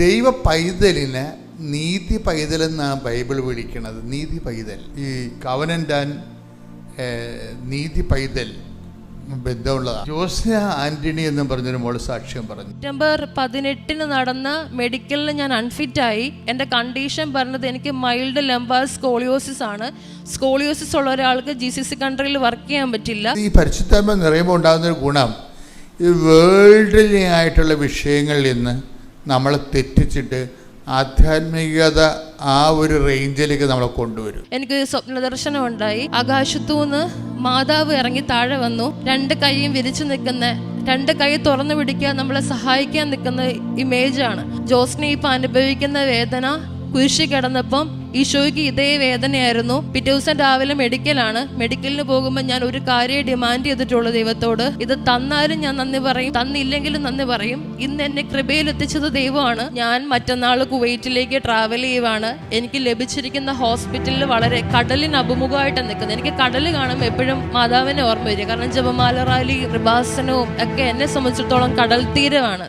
ദൈവ പൈതലിന് നീതി പൈതൽ എന്നാണ് ബൈബിൾ വിളിക്കുന്നത്. നീതി പൈതൽ, ഈ കവനന്റ് ആൻഡ് നീതി പൈതൽ ബന്ധമുള്ളതാണ്. ജോസ്ന ആന്റണി എന്നും പറഞ്ഞൊരു മോള് സാക്ഷ്യം പറഞ്ഞു. സെപ്റ്റംബർ 18 നടന്ന മെഡിക്കലിൽ ഞാൻ അൺഫിറ്റായി. എൻ്റെ കണ്ടീഷൻ പറഞ്ഞത് എനിക്ക് മൈൽഡ് ലംബാർ സ്കോളിയോസിസ് ആണ്. സ്കോളിയോസിസ് ഉള്ള ഒരാൾക്ക് GCC കൺട്രിയിൽ വർക്ക് ചെയ്യാൻ പറ്റില്ല. ഈ പരിശുദ്ധാത്മ നിറയുമ്പോൾ ഉണ്ടാകുന്നൊരു ഗുണം, ഈ വേൾഡ്ലി ആയിട്ടുള്ള വിഷയങ്ങളിൽ നിന്ന് നമ്മളെ തെറ്റിച്ചിട്ട് ആധ്യാത്മികത ആ ഒരു റേഞ്ചിലേക്ക് നമ്മളെ കൊണ്ടുവരും. എനിക്ക് സ്വപ്ന ദർശനം ഉണ്ടായി. ആകാശത്തുനിന്ന് മാതാവ് ഇറങ്ങി താഴെ വന്നു. രണ്ട് കൈയും വിരിച്ചു നിൽക്കുന്ന, രണ്ട് കൈ തുറന്നു പിടിക്കാൻ നമ്മളെ സഹായിക്കാൻ നിൽക്കുന്ന ഇമേജാണ്. ജോസ്നെ ഇപ്പം അനുഭവിക്കുന്ന വേദന, കുരിശി കിടന്നപ്പം ഈശോയ്ക്ക് ഇതേ വേദനയായിരുന്നു. പിറ്റേ ദിവസം രാവിലെ മെഡിക്കലാണ്. മെഡിക്കലിന് പോകുമ്പോൾ ഞാൻ ഒരു കാര്യം ഡിമാൻഡ് ചെയ്തിട്ടുള്ളൂ ദൈവത്തോട്, ഇത് തന്നാലും ഞാൻ നന്ദി പറയും, തന്നില്ലെങ്കിലും നന്ദി പറയും. ഇന്ന് എന്നെ കൃപയിൽ എത്തിച്ചത് ദൈവമാണ്. ഞാൻ മറ്റന്നാൾ കുവൈറ്റിലേക്ക് ട്രാവൽ ചെയ്യുവാണ്. എനിക്ക് ലഭിച്ചിരിക്കുന്ന ഹോസ്പിറ്റലിൽ വളരെ കടലിന് അഭിമുഖമായിട്ട് നിൽക്കുന്നത്. എനിക്ക് കടൽ കാണുമ്പോൾ എപ്പോഴും മാതാവിനെ ഓർമ്മ വരിക. കാരണം ജപമാല റാലി, കൃപാസനവും ഒക്കെ എന്നെ സംബന്ധിച്ചിടത്തോളം കടൽ തീരമാണ്.